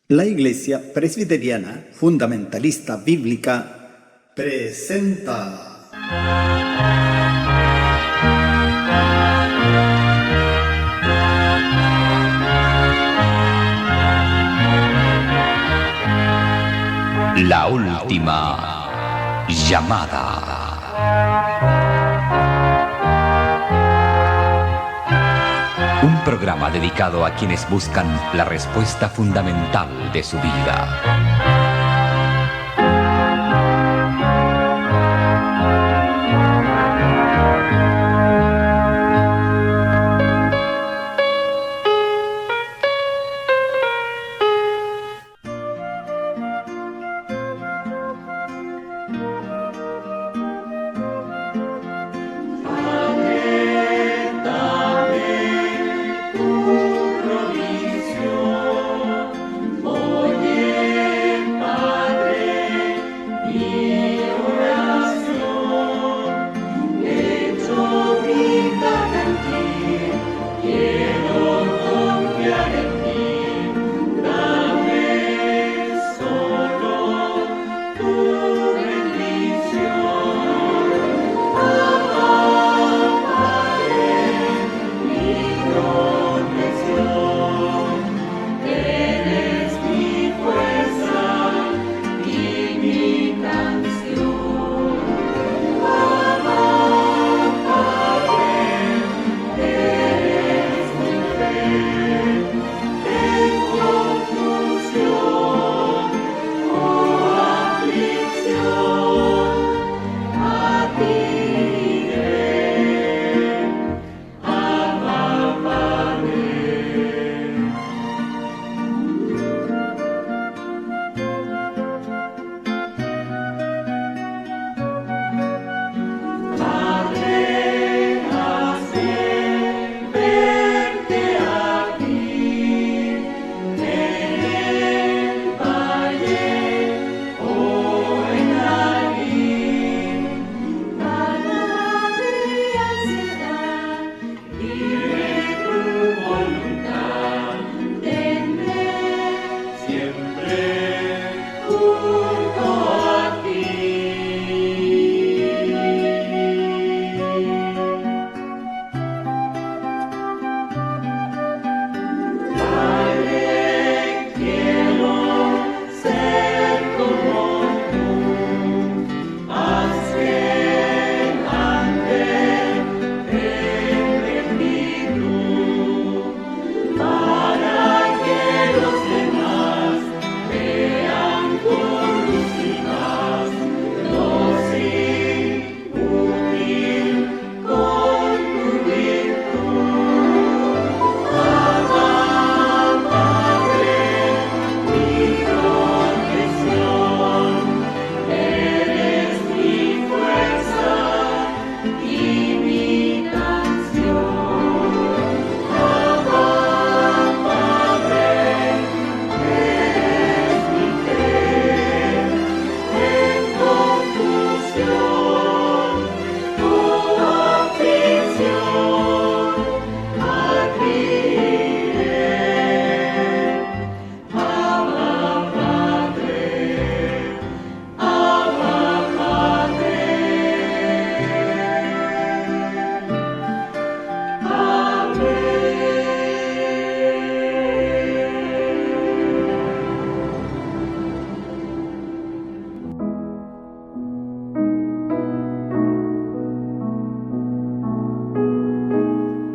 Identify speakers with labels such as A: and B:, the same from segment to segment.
A: La Iglesia Presbiteriana Fundamentalista Bíblica presenta
B: La última llamada. Un programa dedicado a quienes buscan la respuesta fundamental de su vida.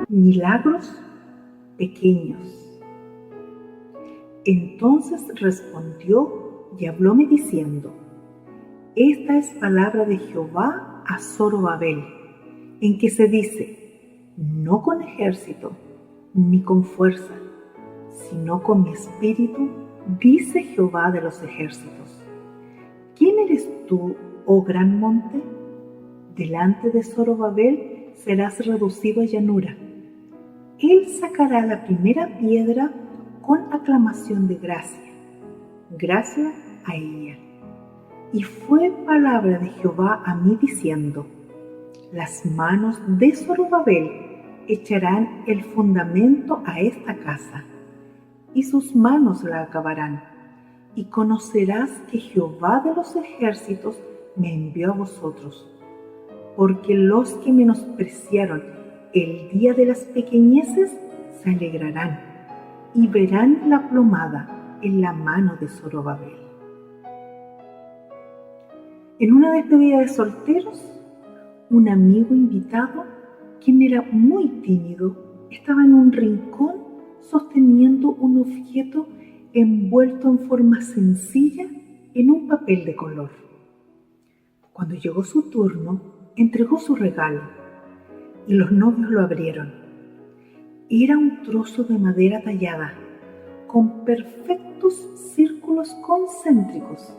C: Milagros pequeños. Entonces respondió y hablóme diciendo: Esta es palabra de Jehová a Zorobabel, en que se dice: No con ejército, ni con fuerza, sino con mi espíritu, dice Jehová de los ejércitos. ¿Quién eres tú, oh gran monte? Delante de Zorobabel serás reducido a llanura. Él sacará la primera piedra con aclamación de gracia a ella. Y fue palabra de Jehová a mí diciendo: Las manos de Zorobabel echarán el fundamento a esta casa, y sus manos la acabarán. y conocerás que Jehová de los ejércitos me envió a vosotros, porque los que menospreciaron el día de las pequeñeces se alegrarán y verán la plomada en la mano de Zorobabel. En una despedida de solteros, un amigo invitado, quien era muy tímido, estaba en un rincón sosteniendo un objeto envuelto en forma sencilla en un papel de color. Cuando llegó su turno, entregó su regalo y los novios lo abrieron. Era un trozo de madera tallada con perfectos círculos concéntricos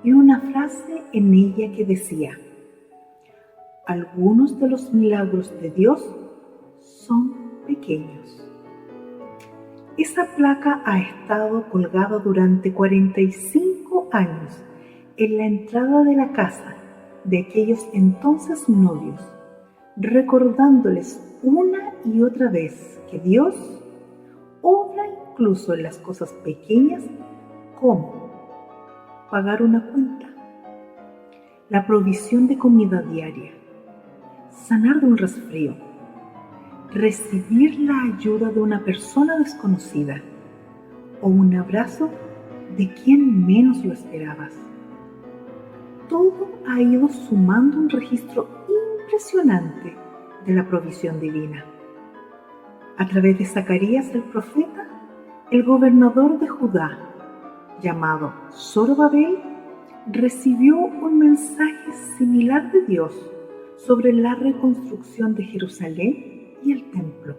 C: y una frase en ella que decía: algunos de los milagros de Dios son pequeños. Esa placa ha estado colgada durante 45 años en la entrada de la casa de aquellos entonces novios, recordándoles una y otra vez que Dios obra incluso en las cosas pequeñas, como pagar una cuenta, la provisión de comida diaria, sanar de un resfrío, recibir la ayuda de una persona desconocida o un abrazo de quien menos lo esperabas. Todo ha ido sumando un registro impresionante de la provisión divina. A través de Zacarías el profeta, el gobernador de Judá, llamado Zorobabel, recibió un mensaje similar de Dios sobre la reconstrucción de Jerusalén y el templo.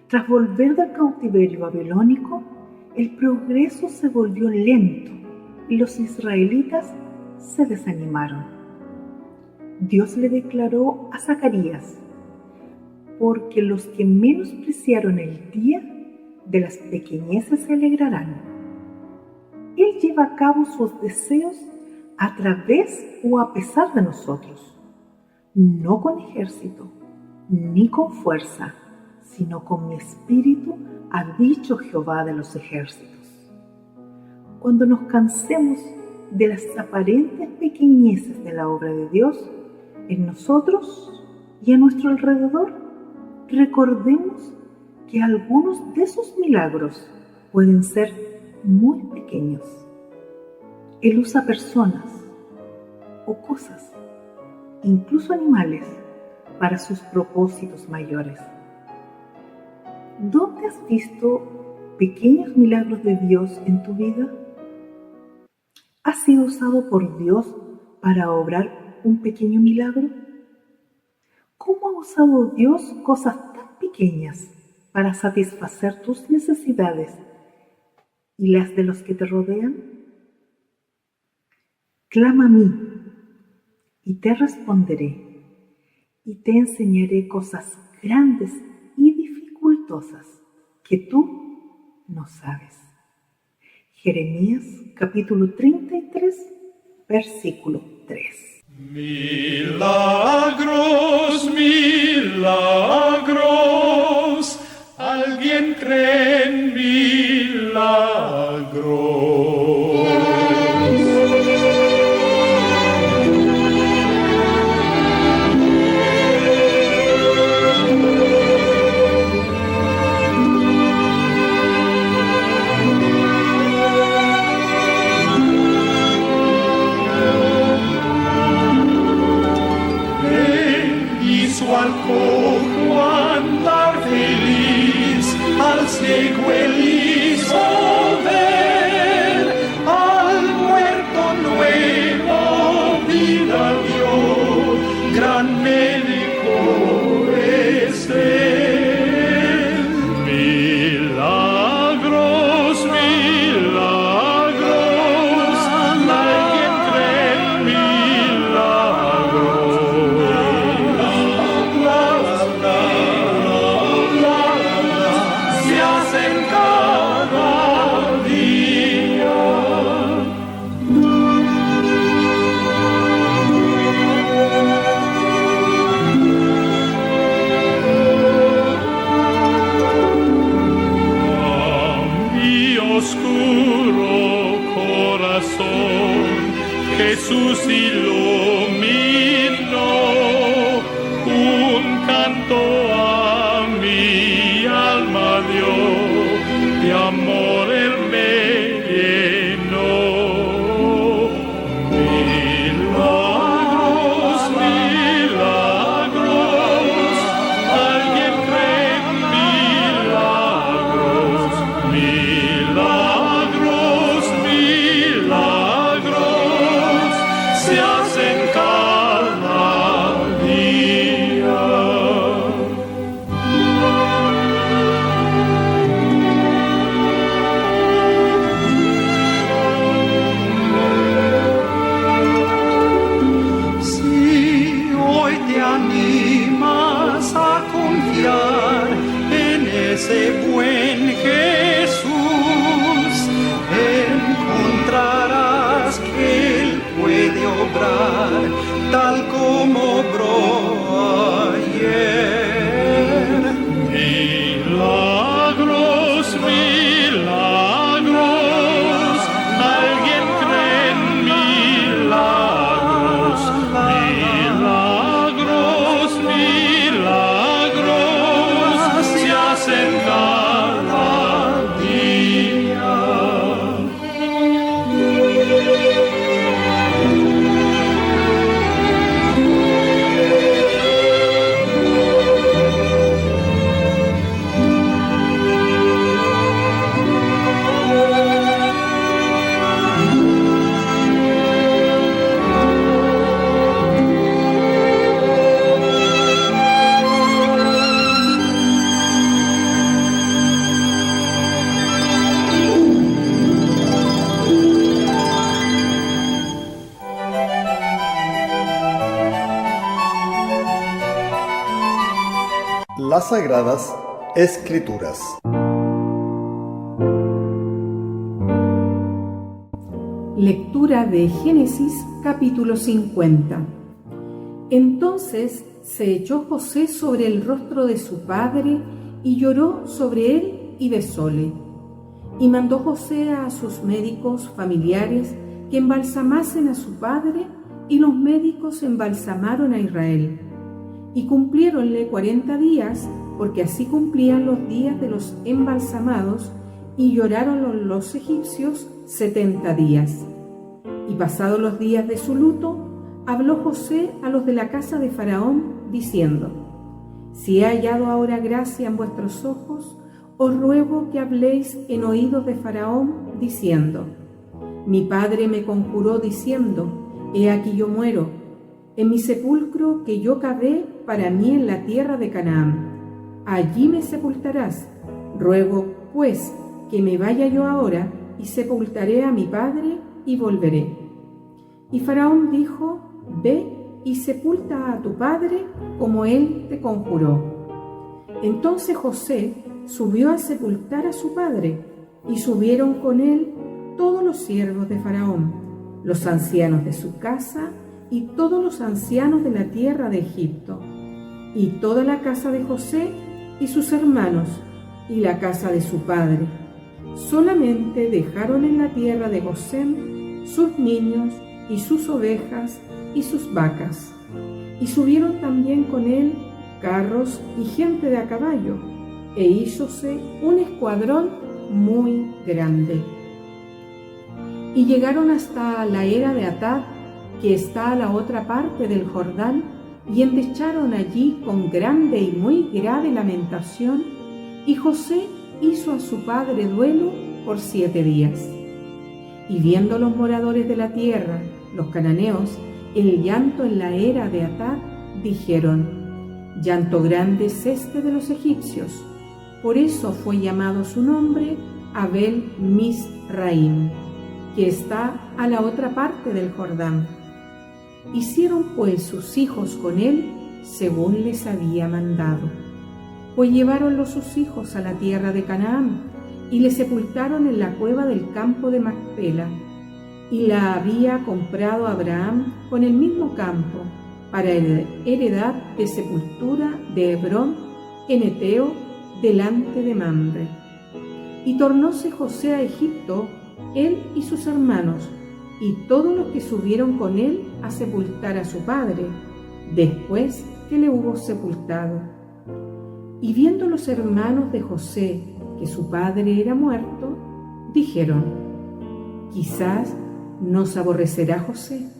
C: Tras volver del cautiverio babilónico, el progreso se volvió lento y los israelitas se desanimaron. Dios le declaró a Zacarías: porque los que menospreciaron el día de las pequeñeces se alegrarán. Él lleva a cabo sus deseos a través o a pesar de nosotros, no con ejército, ni con fuerza, sino con mi espíritu, ha dicho Jehová de los ejércitos. Cuando nos cansemos de las aparentes pequeñeces de la obra de Dios en nosotros y a nuestro alrededor, recordemos que algunos de sus milagros pueden ser muy pequeños. Él usa personas o cosas, incluso animales, para sus propósitos mayores. ¿Dónde has visto pequeños milagros de Dios en tu vida? ¿Has sido usado por Dios para obrar un pequeño milagro? ¿Cómo ha usado Dios cosas tan pequeñas para satisfacer tus necesidades y las de los que te rodean? Clama a mí y te responderé y te enseñaré cosas grandes y dificultosas que tú no sabes. Jeremías capítulo 33, versículo 3.
D: Milagros, milagros, ¿alguien cree en milagros? Al cojo andar feliz, al ciego él hizo ver. Jesús iluminó, un canto a mi alma dio, de amor él me llenó. Milagros, milagros, alguien cree en milagros, milagros, milagros, se hacen cada día. Si hoy te animas a confiar en ese buen Jesús, encontrarás que Él puede obrar tal como obró ayer. Milagros, milagros, alguien cree en milagros, milagros, milagros, se hacen cada día.
A: Las Sagradas Escrituras.
E: Lectura de Génesis capítulo 50. Entonces se echó José sobre el rostro de su padre y lloró sobre él y besóle. Y mandó José a sus médicos familiares que embalsamasen a su padre, y los médicos embalsamaron a Israel. Y cumpliéronle 40 días, porque así cumplían los días de los embalsamados, y lloraron los egipcios 70 días. Y pasados los días de su luto, habló José a los de la casa de Faraón, diciendo: Si he hallado ahora gracia en vuestros ojos, os ruego que habléis en oídos de Faraón, diciendo: Mi padre me conjuró diciendo: He aquí yo muero, en mi sepulcro que yo cavé para mí en la tierra de Canaán. Allí me sepultarás. Ruego, pues, que me vaya yo ahora, y sepultaré a mi padre, y volveré. Y Faraón dijo: Ve y sepulta a tu padre como él te conjuró. Entonces José subió a sepultar a su padre, y subieron con él todos los siervos de Faraón, los ancianos de su casa, y todos los ancianos de la tierra de Egipto, y toda la casa de José y sus hermanos, y la casa de su padre. Solamente dejaron en la tierra de Gosén sus niños y sus ovejas y sus vacas. Y subieron también con él carros y gente de a caballo, e hízose un escuadrón muy grande. Y llegaron hasta la era de Atad, que está a la otra parte del Jordán, y endecharon allí con grande y muy grave lamentación, y José hizo a su padre duelo por 7 días. Y viendo los moradores de la tierra, los cananeos, el llanto en la era de Atad, dijeron: Llanto grande es este de los egipcios. Por eso fue llamado su nombre Abel Misraim, que está a la otra parte del Jordán. Hicieron pues sus hijos con él según les había mandado. Pues lleváronlo sus hijos a la tierra de Canaán, y le sepultaron en la cueva del campo de Macpela, y la había comprado Abraham con el mismo campo, para heredad de sepultura de Hebrón, en Eteo, delante de Mamre. Y tornóse José a Egipto, él y sus hermanos, y todos los que subieron con él a sepultar a su padre, después que le hubo sepultado. Y viendo los hermanos de José que su padre era muerto, dijeron: quizás nos aborrecerá José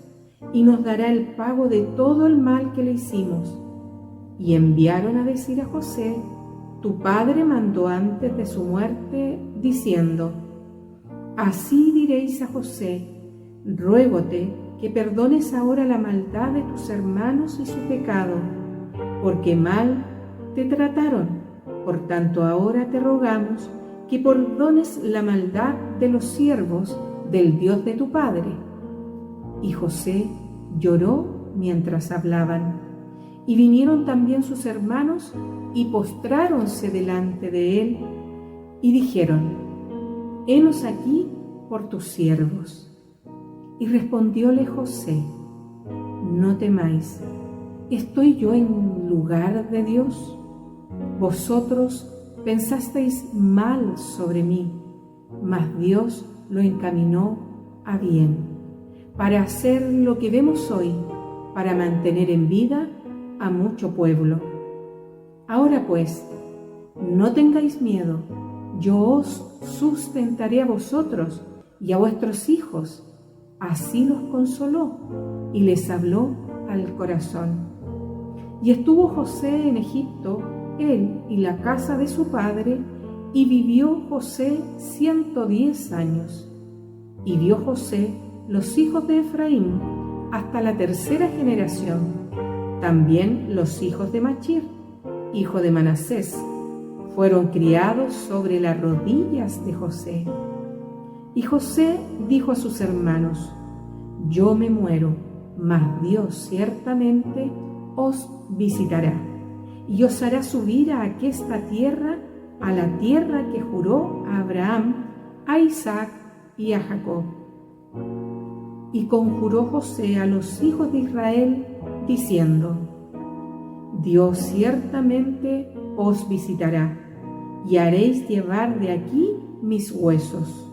E: y nos dará el pago de todo el mal que le hicimos. Y enviaron a decir a José: tu padre mandó antes de su muerte, diciendo: así diréis a José, ruégote que perdones ahora la maldad de tus hermanos y su pecado, porque mal te trataron. Por tanto ahora te rogamos que perdones la maldad de los siervos del Dios de tu padre. Y José lloró mientras hablaban. Y vinieron también sus hermanos y postráronse delante de él y dijeron: henos aquí por tus siervos. Y respondióle José: no temáis, ¿estoy yo en lugar de Dios? Vosotros pensasteis mal sobre mí, mas Dios lo encaminó a bien, para hacer lo que vemos hoy, para mantener en vida a mucho pueblo. Ahora pues, no tengáis miedo, yo os sustentaré a vosotros y a vuestros hijos. Así los consoló y les habló al corazón. Y estuvo José en Egipto, él y la casa de su padre, y vivió José 110 años. Y vio José los hijos de Efraín hasta la tercera generación, también los hijos de Machir, hijo de Manasés, fueron criados sobre las rodillas de José. Y José dijo a sus hermanos: yo me muero, mas Dios ciertamente os visitará y os hará subir a aquesta tierra, a la tierra que juró a Abraham, a Isaac y a Jacob. Y conjuró José a los hijos de Israel, diciendo: Dios ciertamente os visitará, y haréis llevar de aquí mis huesos.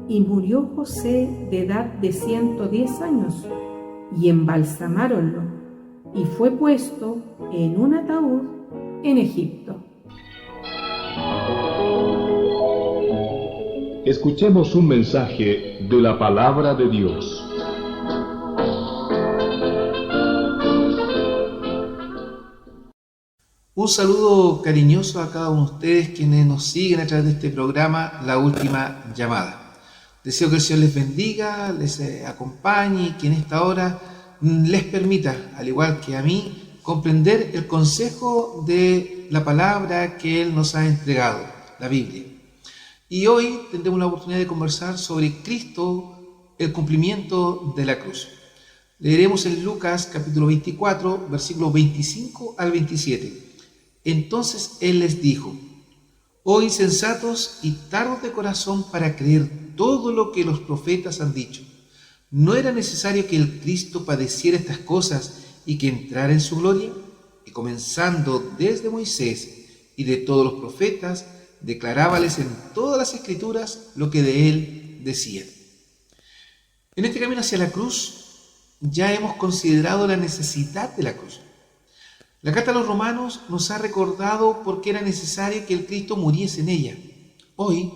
E: Y murió José de edad de 110 años, y embalsamáronlo, y fue puesto en un ataúd en Egipto.
F: Escuchemos un mensaje de la palabra de Dios.
G: Un saludo cariñoso a cada uno de ustedes quienes nos siguen a través de este programa La Última Llamada. Deseo que el Señor les bendiga, les acompañe y que en esta hora les permita, al igual que a mí, comprender el consejo de la palabra que Él nos ha entregado, la Biblia. Y hoy tendremos la oportunidad de conversar sobre Cristo, el cumplimiento de la cruz. Leeremos en Lucas capítulo 24, versículos 25 al 27. Entonces Él les dijo: oh insensatos y tardos de corazón para creer todo lo que los profetas han dicho. ¿No era necesario que el Cristo padeciera estas cosas y que entrara en su gloria? Y comenzando desde Moisés y de todos los profetas, declarábales en todas las Escrituras lo que de Él decían. En este camino hacia la cruz ya hemos considerado la necesidad de la cruz. La carta a los Romanos nos ha recordado por qué era necesario que el Cristo muriese en ella. Hoy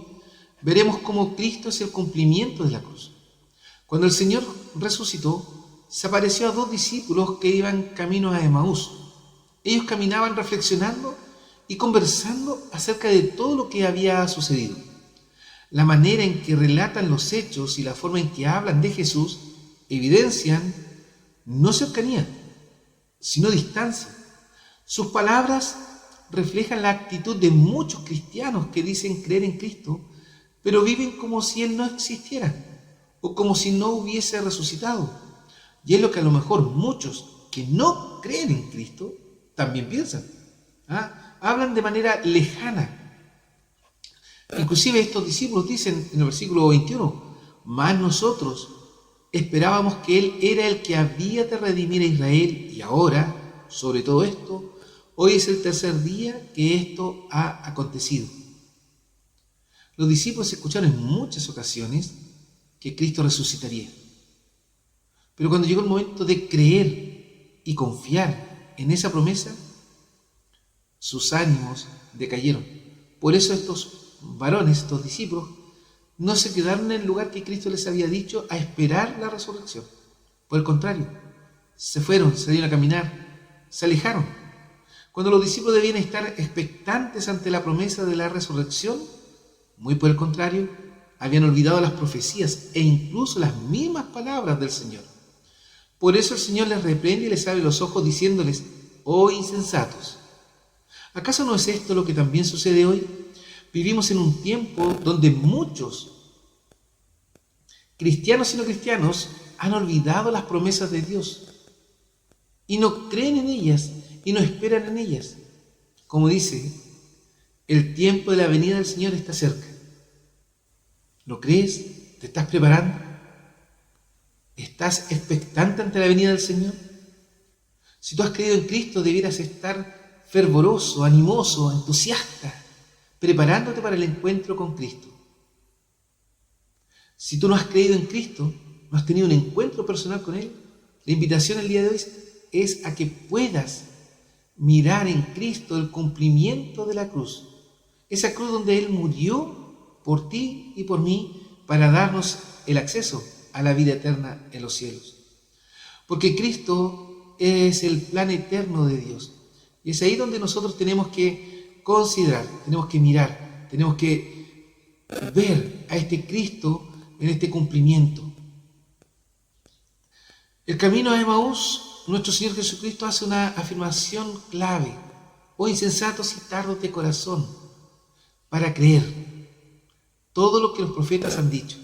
G: veremos cómo Cristo es el cumplimiento de la cruz. Cuando el Señor resucitó, se apareció a dos discípulos que iban camino a Emaús. Ellos caminaban reflexionando y conversando acerca de todo lo que había sucedido. La manera en que relatan los hechos y la forma en que hablan de Jesús evidencian no cercanía, sino distancia. Sus palabras reflejan la actitud de muchos cristianos que dicen creer en Cristo, pero viven como si Él no existiera o como si no hubiese resucitado. Y es lo que a lo mejor muchos que no creen en Cristo también piensan. Hablan de manera lejana. Inclusive estos discípulos dicen en el versículo 21, mas nosotros esperábamos que Él era el que había de redimir a Israel, y ahora, sobre todo esto, hoy es el tercer día que esto ha acontecido. Los discípulos escucharon en muchas ocasiones que Cristo resucitaría. Pero cuando llegó el momento de creer y confiar en esa promesa, sus ánimos decayeron. Por eso estos varones, estos discípulos, no se quedaron en el lugar que Cristo les había dicho a esperar la resurrección. Por el contrario, se fueron, se dieron a caminar, se alejaron. Cuando los discípulos debían estar expectantes ante la promesa de la resurrección, muy por el contrario, habían olvidado las profecías e incluso las mismas palabras del Señor. Por eso el Señor les reprende y les abre los ojos diciéndoles: «Oh insensatos». ¿Acaso no es esto lo que también sucede hoy? Vivimos en un tiempo donde muchos, cristianos y no cristianos, han olvidado las promesas de Dios y no creen en ellas y no esperan en ellas. Como dice, el tiempo de la venida del Señor está cerca. ¿Lo crees? ¿Te estás preparando? ¿Estás expectante ante la venida del Señor? Si tú has creído en Cristo, debieras estar fervoroso, animoso, entusiasta, preparándote para el encuentro con Cristo. Si tú no has creído en Cristo, no has tenido un encuentro personal con Él, la invitación el día de hoy es a que puedas mirar en Cristo el cumplimiento de la cruz. Esa cruz donde Él murió por ti y por mí para darnos el acceso a la vida eterna en los cielos. Porque Cristo es el plan eterno de Dios. Y es ahí donde nosotros tenemos que considerar, tenemos que mirar, tenemos que ver a este Cristo en este cumplimiento. El camino a Emaús, nuestro Señor Jesucristo hace una afirmación clave: «Oh insensatos y tardos de corazón, para creer todo lo que los profetas han dicho».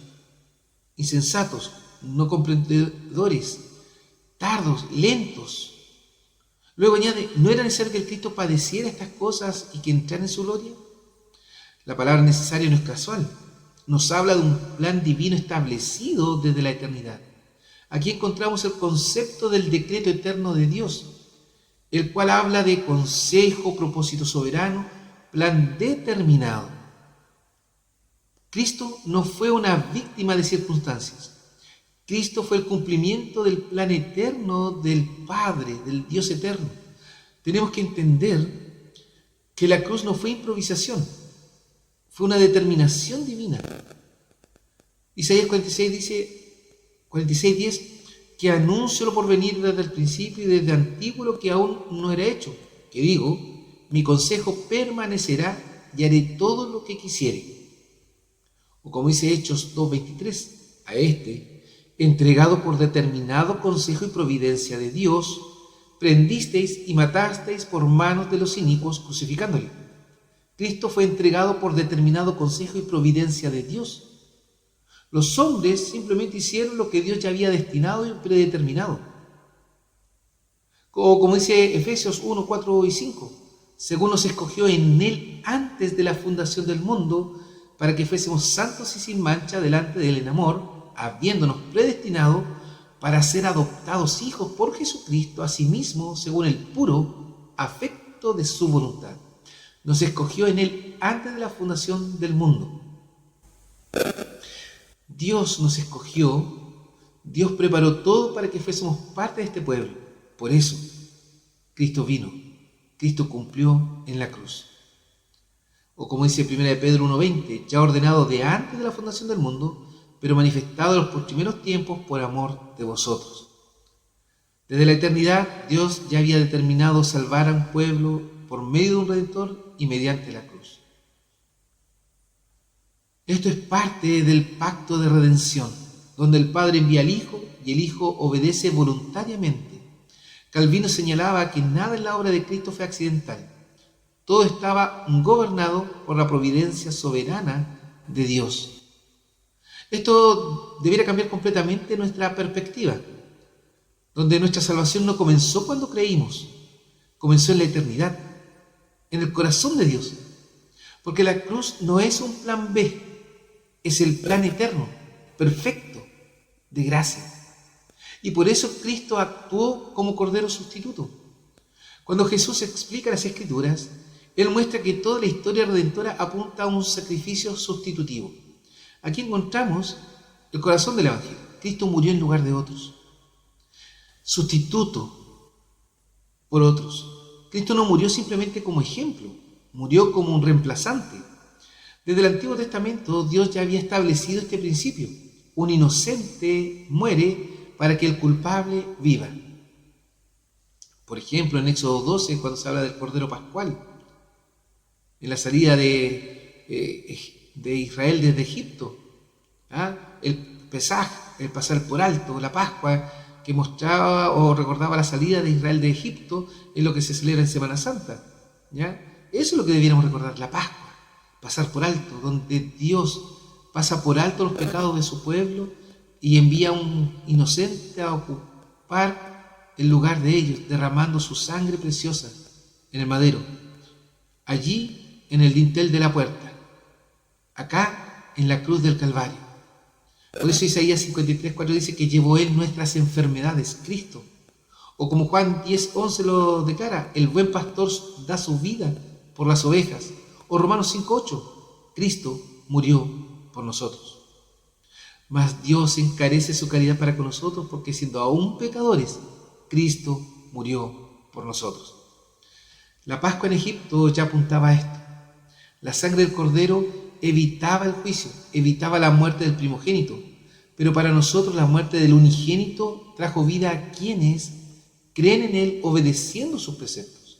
G: Insensatos, no comprendedores, tardos, lentos. Luego añade: ¿no era necesario que el Cristo padeciera estas cosas y que entrara en su gloria? La palabra necesario no es casual. Nos habla de un plan divino establecido desde la eternidad. Aquí encontramos el concepto del decreto eterno de Dios, el cual habla de consejo, propósito soberano, plan determinado. Cristo no fue una víctima de circunstancias. Cristo fue el cumplimiento del plan eterno del Padre, del Dios eterno. Tenemos que entender que la cruz no fue improvisación, fue una determinación divina. Isaías 46:10, que anuncio lo por venir desde el principio y desde antiguo lo que aún no era hecho, que digo, mi consejo permanecerá y haré todo lo que quisiere. O como dice Hechos 2:23, a entregado por determinado consejo y providencia de Dios, prendisteis y matasteis por manos de los inicuos crucificándole. Cristo fue entregado por determinado consejo y providencia de Dios. Los hombres simplemente hicieron lo que Dios ya había destinado y predeterminado. O como dice Efesios 1, 4 y 5, según nos escogió en Él antes de la fundación del mundo, para que fuésemos santos y sin mancha delante de Él en amor, habiéndonos predestinado para ser adoptados hijos por Jesucristo a sí mismo, según el puro afecto de su voluntad. Nos escogió en Él antes de la fundación del mundo. Dios nos escogió, Dios preparó todo para que fuésemos parte de este pueblo. Por eso, Cristo vino, Cristo cumplió en la cruz. O como dice 1 Pedro 1:20, ya ordenado de antes de la fundación del mundo, pero manifestado en los primeros tiempos por amor de vosotros. Desde la eternidad, Dios ya había determinado salvar a un pueblo por medio de un Redentor y mediante la cruz. Esto es parte del pacto de redención, donde el Padre envía al Hijo y el Hijo obedece voluntariamente. Calvino señalaba que nada en la obra de Cristo fue accidental. Todo estaba gobernado por la providencia soberana de Dios. Esto debiera cambiar completamente nuestra perspectiva, donde nuestra salvación no comenzó cuando creímos, comenzó en la eternidad, en el corazón de Dios. Porque la cruz no es un plan B, es el plan eterno, perfecto, de gracia. Y por eso Cristo actuó como Cordero sustituto. Cuando Jesús explica las Escrituras, Él muestra que toda la historia redentora apunta a un sacrificio sustitutivo. Aquí encontramos el corazón del Evangelio. Cristo murió en lugar de otros, sustituto por otros. Cristo no murió simplemente como ejemplo, murió como un reemplazante. Desde el Antiguo Testamento, Dios ya había establecido este principio. Un inocente muere para que el culpable viva. Por ejemplo, en Éxodo 12, cuando se habla del Cordero Pascual, en la salida de Israel desde Egipto, el Pesaj, el pasar por alto, la Pascua, que mostraba o recordaba la salida de Israel de Egipto, es lo que se celebra en Semana Santa. ¿Ya? Eso es lo que debiéramos recordar, la Pascua. Pasar por alto, donde Dios pasa por alto los pecados de su pueblo y envía a un inocente a ocupar el lugar de ellos, derramando su sangre preciosa en el madero, allí en el dintel de la puerta, acá en la cruz del Calvario. Por eso Isaías 53:4 dice que llevó Él nuestras enfermedades, Cristo. O como Juan 10:11 lo declara, el buen pastor da su vida por las ovejas. O Romanos 5:8, Cristo murió por nosotros. Mas Dios encarece su caridad para con nosotros porque siendo aún pecadores, Cristo murió por nosotros. La Pascua en Egipto ya apuntaba a esto. La sangre del Cordero evitaba el juicio, evitaba la muerte del primogénito, pero para nosotros la muerte del unigénito trajo vida a quienes creen en Él obedeciendo sus preceptos.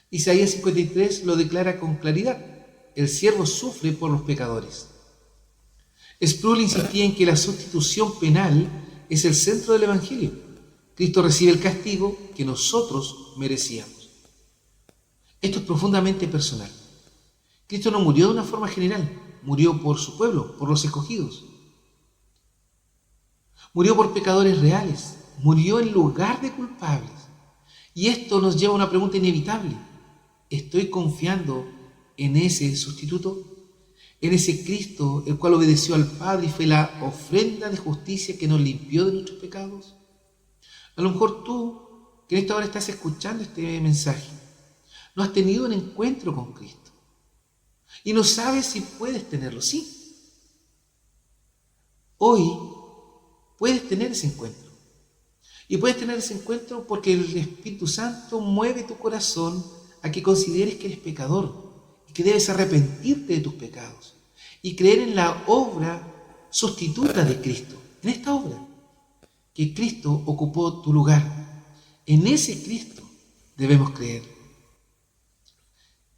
G: Isaías 53 lo declara con claridad: el siervo sufre por los pecadores. Sproul insistía en que la sustitución penal es el centro del Evangelio. Cristo recibe el castigo que nosotros merecíamos. Esto es profundamente personal. Cristo no murió de una forma general, murió por su pueblo, por los escogidos. Murió por pecadores reales, murió en lugar de culpables. Y esto nos lleva a una pregunta inevitable. ¿Estoy confiando en ese sustituto? ¿En ese Cristo, el cual obedeció al Padre y fue la ofrenda de justicia que nos limpió de nuestros pecados? A lo mejor tú, que en esta hora estás escuchando este mensaje, no has tenido un encuentro con Cristo y no sabes si puedes tenerlo. Sí, hoy puedes tener ese encuentro. Y puedes tener ese encuentro porque el Espíritu Santo mueve tu corazón a que consideres que eres pecador y que debes arrepentirte de tus pecados y creer en la obra sustituta de Cristo, en esta obra, que Cristo ocupó tu lugar. En ese Cristo debemos creer,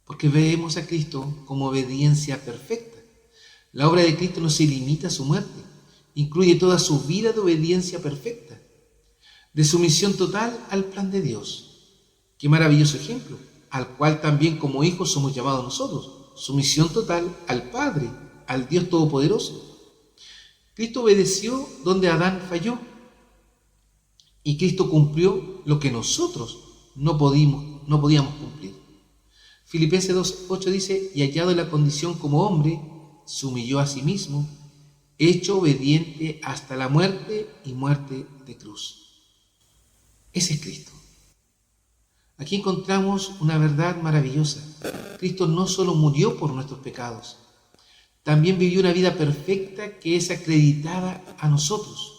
G: porque vemos a Cristo como obediencia perfecta. La obra de Cristo no se limita a su muerte, incluye toda su vida de obediencia perfecta, de sumisión total al plan de Dios. Qué maravilloso ejemplo, al cual también como hijos somos llamados nosotros, sumisión total al Padre, al Dios Todopoderoso. Cristo obedeció donde Adán falló, y Cristo cumplió lo que nosotros no podíamos cumplir. Filipenses 2:8 dice: y hallado en la condición como hombre, se humilló a sí mismo, hecho obediente hasta la muerte y muerte de cruz. Ese es Cristo. Aquí encontramos una verdad maravillosa. Cristo no solo murió por nuestros pecados, también vivió una vida perfecta que es acreditada a nosotros.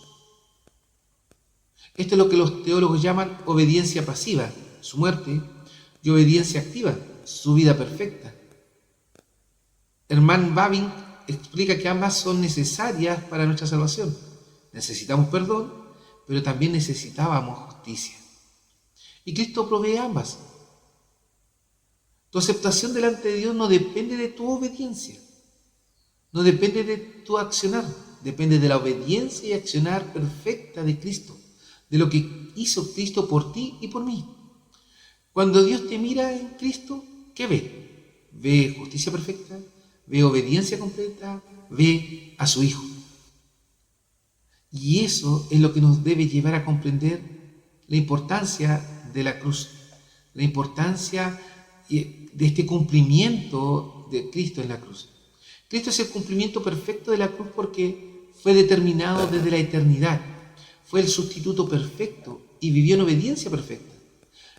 G: Esto es lo que los teólogos llaman obediencia pasiva, su muerte, y obediencia activa, su vida perfecta. Hermann Bavinck explica que ambas son necesarias para nuestra salvación. Necesitamos perdón, pero también necesitábamos justicia. Y Cristo provee ambas. Tu aceptación delante de Dios no depende de tu obediencia, no depende de tu accionar, depende de la obediencia y accionar perfecta de Cristo, de lo que hizo Cristo por ti y por mí. Cuando Dios te mira en Cristo, ¿qué ve? Ve justicia perfecta, ve obediencia completa, ve a su Hijo. Y eso es lo que nos debe llevar a comprender la importancia de la cruz, la importancia de este cumplimiento de Cristo en la cruz. Cristo es el cumplimiento perfecto de la cruz porque fue determinado desde la eternidad, fue el sustituto perfecto y vivió en obediencia perfecta.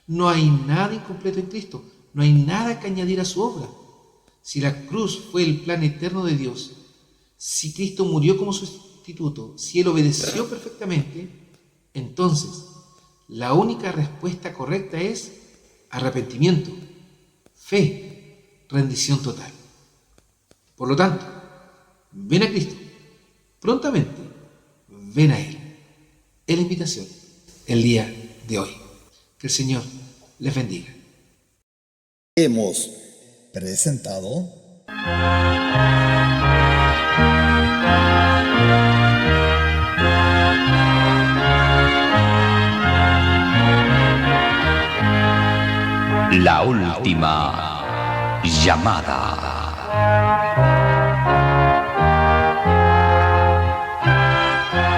G: No hay nada incompleto en Cristo, no hay nada que añadir a su obra. Si la cruz fue el plan eterno de Dios, si Cristo murió como sustituto, si él obedeció perfectamente, entonces la única respuesta correcta es arrepentimiento, fe, rendición total. Por lo tanto, ven a Cristo, prontamente ven a Él. Es la invitación el día de hoy. Que el Señor les bendiga.
A: Hemos presentado
B: La última llamada.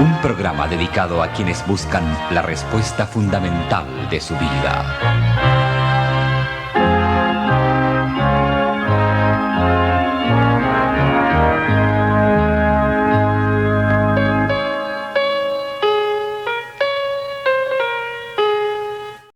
B: Un programa dedicado a quienes buscan la respuesta fundamental de su vida.